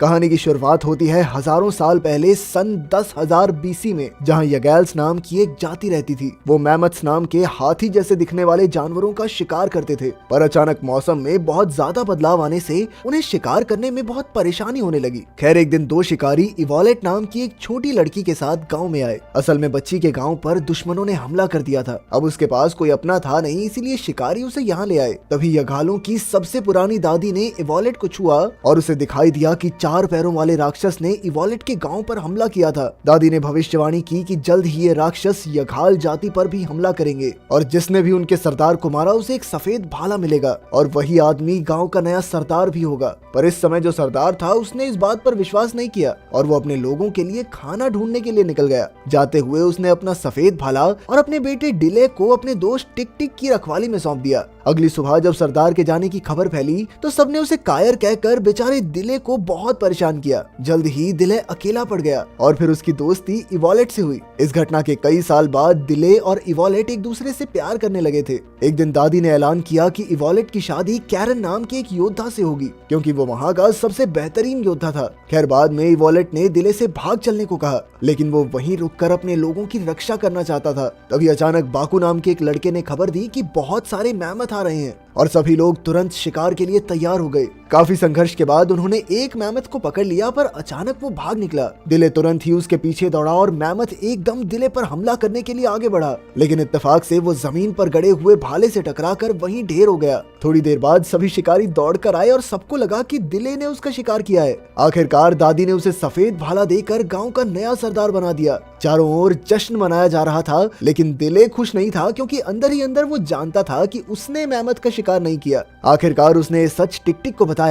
कहानी की शुरुआत होती है हजारों साल पहले सन 10,000 बीसी में, जहां यगैल्स नाम की एक जाति रहती थी। वो मैमथ्स नाम के हाथी जैसे दिखने वाले जानवरों का शिकार करते थे, पर अचानक मौसम में बहुत ज्यादा बदलाव आने से उन्हें शिकार करने में बहुत परेशानी होने लगी। खैर एक दिन दो शिकारी इवोलेट नाम की एक छोटी लड़की के साथ गाँव में आए। असल में बच्ची के गाँव पर दुश्मनों ने हमला कर दिया था। अब उसके पास कोई अपना था नहीं, इसीलिए शिकारी उसे यहाँ ले आए। तभी यगालों की सबसे पुरानी दादी ने इवोलेट को छुआ और उसे दिखाई दिया कि 4 पैरों वाले राक्षस ने इवोलेट के गांव पर हमला किया था। दादी ने भविष्यवाणी की कि जल्द ही ये राक्षस यगाल जाति पर भी हमला करेंगे और जिसने भी उनके सरदार को मारा उसे एक सफेद भाला मिलेगा और वही आदमी गांव का नया सरदार भी होगा। पर इस समय जो सरदार था उसने इस बात पर विश्वास नहीं किया और वो अपने लोगों के लिए खाना ढूंढने के लिए निकल गया। जाते हुए उसने अपना सफेद भाला और अपने बेटे डिले को अपने दोस्त टिक टिक की रखवाली में सौंप दिया। अगली सुबह जब सरदार के जाने की खबर फैली तो सबने उसे कायर कहकर बेचारे दिले को बहुत परेशान किया। जल्द ही दिले अकेला पड़ गया और फिर उसकी दोस्ती इवोलेट से हुई। इस घटना के कई साल बाद दिले और इवोलेट एक दूसरे से प्यार करने लगे थे। एक दिन दादी ने ऐलान किया कि इवोलेट की शादी कैरन नाम के एक योद्धा से होगी, क्योंकि वो वहाँ का सबसे बेहतरीन योद्धा था। खैर बाद में इवोलेट ने दिले से भाग चलने को कहा, लेकिन वो वहीं रुककर अपने लोगों की रक्षा करना चाहता था। तभी अचानक बाकू नाम के एक लड़के ने खबर दी कि बहुत सारे मैमथ आ रहे हैं और सभी लोग तुरंत शिकार के लिए तैयार हो गए। काफी संघर्ष के बाद उन्होंने एक मैमथ को पकड़ लिया, पर अचानक वो भाग निकला। दिले तुरंत ही उसके पीछे दौड़ा और मैमथ एकदम दिले पर हमला करने के लिए आगे बढ़ा, लेकिन इत्तेफाक से वो जमीन पर गड़े हुए भाले से टकराकर वहीं ढेर हो गया। थोड़ी देर बाद सभी शिकारी दौड़कर आए और सबको लगा कि दिले ने उसका शिकार किया है। आखिरकार दादी ने उसे सफेद भाला देकर गाँव का नया सरदार बना दिया। चारों ओर जश्न मनाया जा रहा था, लेकिन दिले खुश नहीं था, क्योंकि अंदर ही अंदर वो जानता था कि उसने मैमथ का शिकार नहीं किया। आखिरकार उसने सच टिक टिक को बताया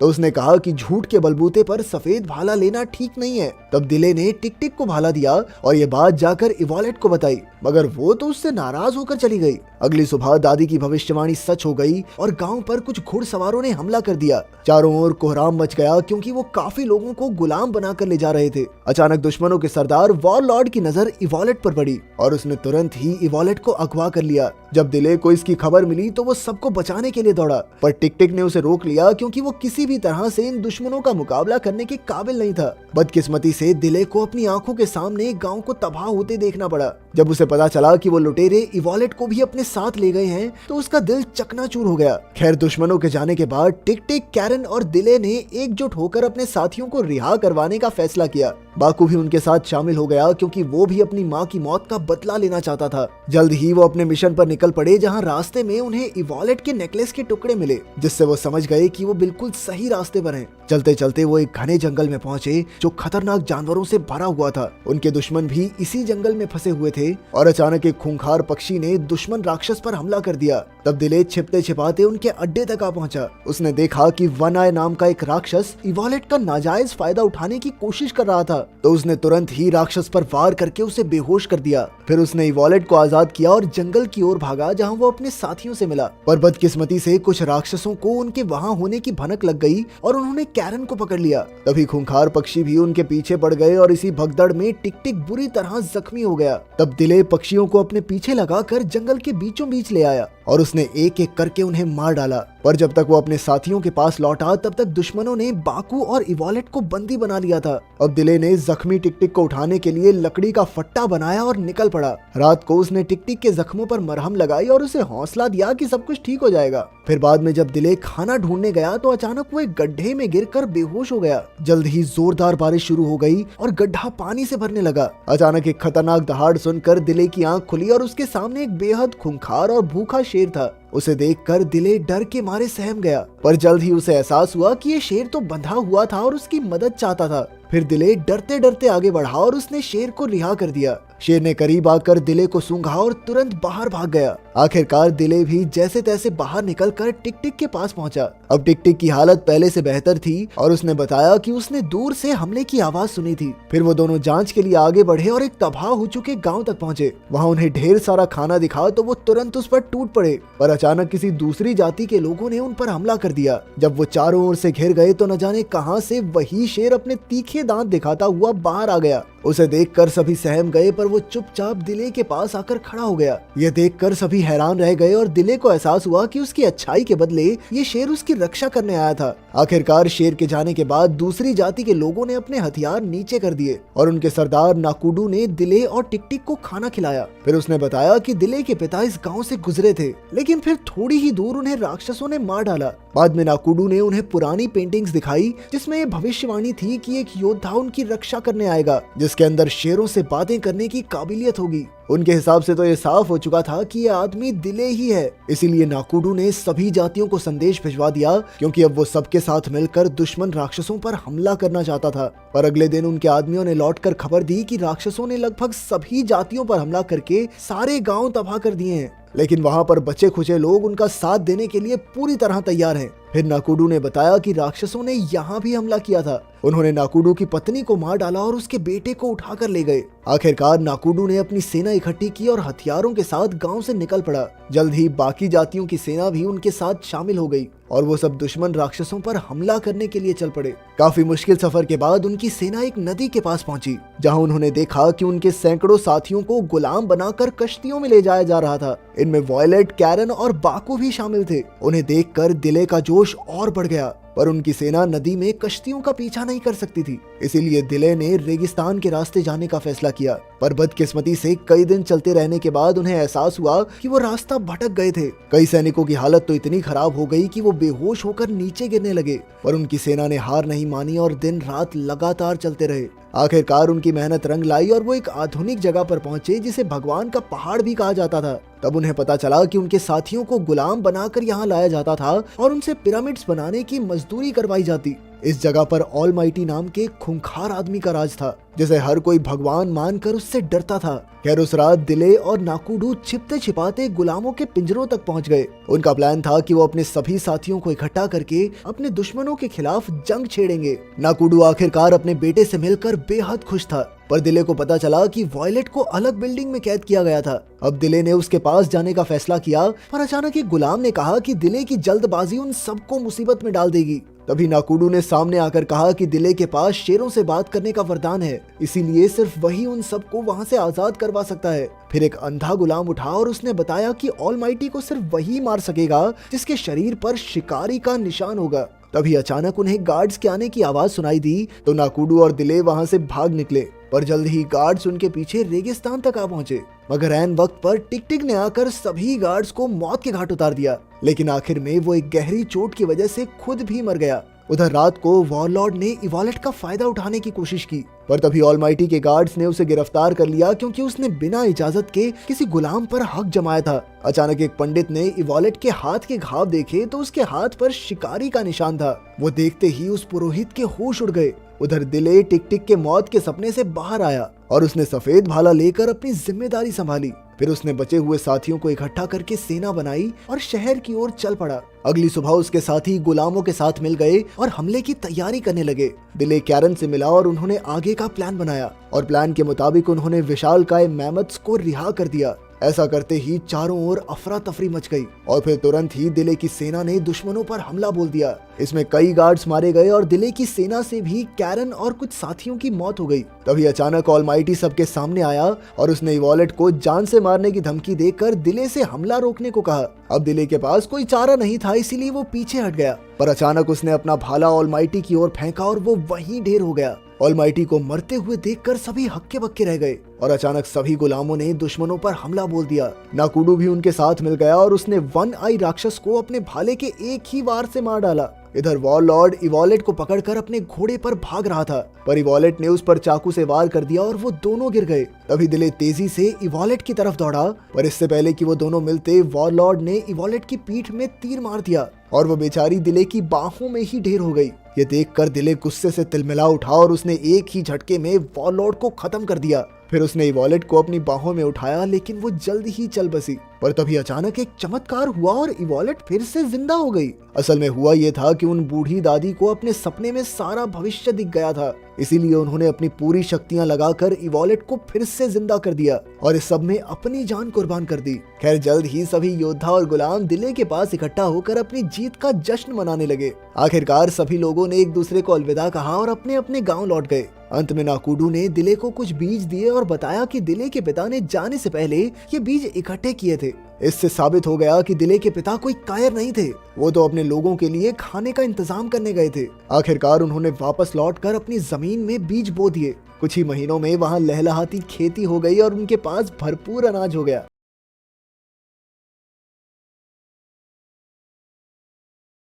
तो उसने कहा कि झूठ के बलबूते पर सफेद भाला लेना ठीक नहीं है। तब दिले ने टिक टिक को भाला दिया और ये बात जाकर इवोलेट को बताई, मगर वो तो उससे नाराज होकर चली गई। अगली सुबह दादी की भविष्यवाणी सच हो गई और गांव पर कुछ घुड़सवारों ने हमला कर दिया। चारों ओर कोहराम मच गया, क्योंकि वो काफी लोगों को गुलाम बनाकर ले जा रहे थे। अचानक दुश्मनों के सरदार वॉरलॉर्ड की नजर इवोलेट पर पड़ी और उसने तुरंत ही इवोलेट को अगवा कर लिया। जब दिले को इसकी खबर मिली तो वो सबको बचाने के लिए दौड़ा, पर टिक टिक ने उसे रोक लिया, क्योंकि वो किसी भी तरह से इन दुश्मनों का मुकाबला करने के काबिल नहीं था। बदकिस्मती से दिले को अपनी आंखों के सामने गांव को तबाह होते देखना पड़ा। जब उसे पता चला कि वो लुटेरे इवोलेट को भी अपने साथ ले गए हैं तो उसका दिल चकनाचूर हो गया। खैर दुश्मनों के जाने के बाद टिक टिक, कैरन और दिले ने एकजुट होकर अपने साथियों को रिहा करवाने का फैसला किया। बाकू भी उनके साथ शामिल हो गया, क्योंकि वो भी अपनी माँ की मौत का बदला लेना चाहता था। जल्द ही वो अपने मिशन पर निकल पड़े, जहाँ रास्ते में उन्हें इवोलेट के नेकलेस के टुकड़े मिले, जिससे वो समझ गए कि वो बिल्कुल सही रास्ते पर हैं। चलते चलते वो एक घने जंगल में पहुंचे जो खतरनाक जानवरों से भरा हुआ था। उनके दुश्मन भी इसी जंगल में फंसे हुए थे और अचानक एक खूंखार पक्षी ने दुश्मन राक्षस पर हमला कर दिया। तब दिले छिपते छिपाते उनके अड्डे तक आ पहुंचा। उसने देखा कि वन आय नाम का एक राक्षस इवोलेट का नाजायज फायदा उठाने की कोशिश कर रहा था, तो उसने तुरंत ही राक्षस पर वार करके उसे बेहोश कर दिया। फिर उसने इवोलेट को आजाद किया और जंगल की ओर भागा, जहाँ वो अपने साथियों से मिला। पर बदकिस्मती से कुछ राक्षसों को उनके वहाँ होने की भनक लग गई और उन्होंने कैरन को पकड़ लिया। तभी खूंखार पक्षी भी उनके पीछे पड़ गए और इसी भगदड़ में टिक टिक बुरी तरह जख्मी हो गया। तब दिले पक्षियों को अपने पीछे लगाकर जंगल के बीचों बीच ले आया और उसने एक एक करके उन्हें मार डाला। पर जब तक वो अपने साथियों के पास लौटा तब तक दुश्मनों ने बाकू और इवोलेट को बंदी बना लिया था। अब दिले ने जख्मी टिक टिक को उठाने के लिए लकड़ी का फट्टा बनाया और निकल पड़ा। रात को उसने टिक टिक के जख्मों पर मरहम लगाई और उसे हौसला दिया कि सब कुछ ठीक हो जाएगा। फिर बाद में जब दिले खाना ढूंढने गया तो अचानक वो एक गड्ढे में गिरकर बेहोश हो गया। जल्द ही जोरदार बारिश शुरू हो गई और गड्ढा पानी से भरने लगा। अचानक एक खतरनाक दहाड़ सुनकर दिले की आंख खुली और उसके सामने एक बेहद खूंखार और भूखा शेर था। उसे देखकर दिले डर के मारे सहम गया, पर जल्द ही उसे एहसास हुआ कि ये शेर तो बंधा हुआ था और उसकी मदद चाहता था। फिर दिले डरते डरते आगे बढ़ा और उसने शेर को रिहा कर दिया। शेर ने करीब आकर दिले को सूंघा और तुरंत बाहर भाग गया। आखिरकार दिले भी जैसे तैसे बाहर निकलकर टिक टिक के पास पहुंचा। अब टिक टिक की हालत पहले से बेहतर थी और उसने बताया कि उसने दूर से हमले की आवाज सुनी थी। फिर वो दोनों जांच के लिए आगे बढ़े और एक तबाह हो चुके गांव तक पहुंचे। वहां उन्हें ढेर सारा खाना दिखा तो वो तुरंत उस पर टूट पड़े, पर अचानक किसी दूसरी जाति के लोगों ने उन पर हमला कर दिया। जब वो चारों ओर से घिर गए तो न जाने कहां से वही शेर अपने तीखे दांत दिखाता हुआ बाहर आ गया। उसे देखकर सभी सहम गए, पर वो चुपचाप दिले के पास आकर खड़ा हो गया। ये देखकर सभी हैरान रह गए और दिले को एहसास हुआ कि उसकी अच्छाई के बदले ये शेर उसकी रक्षा करने आया था। आखिरकार शेर के जाने के बाद दूसरी जाति के लोगों ने अपने हथियार नीचे कर दिए और उनके सरदार नाकुडू ने दिले और टिक-टिक को खाना खिलाया। फिर उसने बताया कि दिले के पिता इस गांव से गुजरे थे, लेकिन फिर थोड़ी ही दूर उन्हें राक्षसों ने मार डाला। बाद में नाकुडू ने उन्हें पुरानी पेंटिंग्स दिखाई जिसमें ये भविष्यवाणी थी कि एक योद्धा उनकी रक्षा करने आएगा जिसके अंदर शेरों से बातें करने की काबिलियत होगी। उनके हिसाब से तो ये साफ हो चुका था कि ये आदमी दिले ही है। इसीलिए नाकुडू ने सभी जातियों को संदेश भिजवा दिया, क्योंकि अब वो सबके साथ मिलकर दुश्मन राक्षसों पर हमला करना चाहता था। पर अगले दिन उनके आदमियों ने लौटकर खबर दी कि राक्षसों ने लगभग सभी जातियों पर हमला करके सारे गांव तबाह कर दिए हैं, लेकिन वहां पर बचे खुचे लोग उनका साथ देने के लिए पूरी तरह तैयार हैं। फिर नाकुडू ने बताया कि राक्षसों ने यहाँ भी हमला किया था। उन्होंने नाकुडू की पत्नी को मार डाला और उसके बेटे को उठाकर ले गए। आखिरकार नाकुडू ने अपनी सेना इकट्ठी की और हथियारों के साथ गांव से निकल पड़ा। जल्द ही बाकी जातियों की सेना भी उनके साथ शामिल हो गई और वो सब दुश्मन राक्षसों पर हमला करने के लिए चल पड़े। काफी मुश्किल सफर के बाद उनकी सेना एक नदी के पास पहुंची, जहां उन्होंने देखा कि उनके सैकड़ों साथियों को गुलाम बनाकर कश्तियों में ले जाया जा रहा था। इनमें वॉयलेट, कैरन और बाकू भी शामिल थे। उन्हें देखकर दिले का जोश और बढ़ गया, पर उनकी सेना नदी में कश्तियों का पीछा नहीं कर सकती थी। इसीलिए दिले ने रेगिस्तान के रास्ते जाने का फैसला किया। पर बदकिस्मती से कई दिन चलते रहने के बाद उन्हें एहसास हुआ कि वो रास्ता भटक गए थे। कई सैनिकों की हालत तो इतनी खराब हो गई कि वो बेहोश होकर नीचे गिरने लगे, पर उनकी सेना ने हार नहीं मानी और दिन रात लगातार चलते रहे। आखिरकार उनकी मेहनत रंग लाई और वो एक आधुनिक जगह पर पहुंचे जिसे भगवान का पहाड़ भी कहा जाता था। तब उन्हें पता चला कि उनके साथियों को गुलाम बनाकर यहाँ लाया जाता था और उनसे पिरामिड्स बनाने की मजदूरी करवाई जाती। इस जगह पर ऑलमाइटी नाम के खूंखार आदमी का राज था, जिसे हर कोई भगवान मानकर उससे डरता था। खैर उस रात दिले और नाकुडू छिपते छिपाते गुलामों के पिंजरों तक पहुंच गए। उनका प्लान था कि वो अपने सभी साथियों को इकट्ठा करके अपने दुश्मनों के खिलाफ जंग छेड़ेंगे। नाकुडू आखिरकार अपने बेटे से मिलकर बेहद खुश था, पर दिले को पता चला कि वॉयलेट को अलग बिल्डिंग में कैद किया गया था। अब दिले ने उसके पास जाने का फैसला किया, पर अचानक एक गुलाम ने कहा कि दिले की जल्दबाजी उन सबको मुसीबत में डाल देगी। तभी नाकुडू ने सामने आकर कहा कि दिले के पास शेरों से बात करने का वरदान है, इसीलिए सिर्फ वही उन सबको वहां से आजाद करवा सकता है। फिर एक अंधा गुलाम उठा और उसने बताया कि ऑलमाइटी को सिर्फ वही मार सकेगा जिसके शरीर पर शिकारी का निशान होगा। तभी अचानक उन्हें गार्ड्स के आने की आवाज सुनाई दी तो नाकुडू और दिले वहां से भाग निकले, पर जल्द ही गार्ड्स उनके पीछे रेगिस्तान तक आ पहुंचे। मगर ऐन वक्त पर टिक-टिक ने आकर सभी गार्ड्स को मौत के घाट उतार दिया, लेकिन आखिर में वो एक गहरी चोट की वजह से खुद भी मर गया। उधर रात को वॉरलॉर्ड ने इवॉलेट का फायदा उठाने की कोशिश की, पर तभी ऑलमाइटी के गार्ड्स ने उसे गिरफ्तार कर लिया, क्योंकि उसने बिना इजाजत के किसी गुलाम पर हक जमाया था। अचानक एक पंडित ने इवॉलेट के हाथ के घाव देखे तो उसके हाथ पर शिकारी का निशान था। वो देखते ही उस पुरोहित के होश उड़ गए। उधर दिले टिक-टिक के मौत के सपने से बाहर आया और उसने सफेद भाला लेकर अपनी जिम्मेदारी संभाली। फिर उसने बचे हुए साथियों को इकट्ठा करके सेना बनाई और शहर की ओर चल पड़ा। अगली सुबह उसके साथी गुलामों के साथ मिल गए और हमले की तैयारी करने लगे। दिले कैरन से मिला और उन्होंने आगे का प्लान बनाया और प्लान के मुताबिक उन्होंने विशालकाय मैमथ्स को रिहा कर दिया। ऐसा करते ही चारों ओर अफरा तफरी मच गई और फिर तुरंत ही दिले की सेना ने दुश्मनों पर हमला बोल दिया। इसमें कई गार्ड्स मारे गए और दिले की सेना से भी कैरन और कुछ साथियों की मौत हो गई। तभी अचानक ऑलमाइटी सबके सामने आया और उसने इवॉलेट को जान से मारने की धमकी देकर दिले से हमला रोकने को कहा। अब दिले के पास कोई चारा नहीं था, इसीलिए वो पीछे हट गया, पर अचानक उसने अपना भाला ऑलमाइटी की ओर फेंका और वो वहीं ढेर हो गया। ऑलमाइटी को मरते हुए देखकर सभी हक्के बक्के रह गए और अचानक सभी गुलामों ने दुश्मनों पर हमला बोल दिया। नाकुडू भी उनके साथ मिल गया और उसने वन आई राक्षस को अपने भाले के एक ही वार से मार डाला। इधर वॉरलॉर्ड इवॉलेट को पकड़कर अपने घोड़े पर भाग रहा था, पर इवॉलेट ने उस पर चाकू से वार कर दिया और वो दोनों गिर गए। तभी दिले तेजी से इवॉलेट की तरफ दौड़ा, पर इससे पहले कि वो दोनों मिलते वॉरलॉर्ड ने इवॉलेट की पीठ में तीर मार दिया और वो बेचारी दिले की बाहों में ही ढेर हो गई। ये देखकर दिले गुस्से से तिलमिला उठा और उसने एक ही झटके में वॉरलॉर्ड को खत्म कर दिया। फिर उसने इवॉलेट को अपनी बाहों में उठाया, लेकिन वो जल्द ही चल बसी। पर तभी अचानक एक चमत्कार हुआ और इवोलेट फिर से जिंदा हो गई। असल में हुआ ये था कि उन बूढ़ी दादी को अपने सपने में सारा भविष्य दिख गया था, इसीलिए उन्होंने अपनी पूरी शक्तियां लगाकर इवोलेट को फिर से जिंदा कर दिया और इस सब में अपनी जान कुर्बान कर दी। खैर जल्द ही सभी योद्धा और गुलाम दिले के पास इकट्ठा होकर अपनी जीत का जश्न मनाने लगे। आखिरकार सभी लोगों ने एक दूसरे को अलविदा कहा और अपने अपने गांव लौट गए। अंत में नाकुडू ने दिले को कुछ बीज दिए और बताया कि दिले के पिता ने जाने से पहले ये बीज इकट्ठे किए थे। इससे साबित हो गया कि दिले के पिता कोई कायर नहीं थे, वो तो अपने लोगों के लिए खाने का इंतजाम करने गए थे। आखिरकार उन्होंने वापस लौटकर अपनी जमीन में बीज बो दिए। कुछ ही महीनों में वहाँ लहलहाती खेती हो गई और उनके पास भरपूर अनाज हो गया।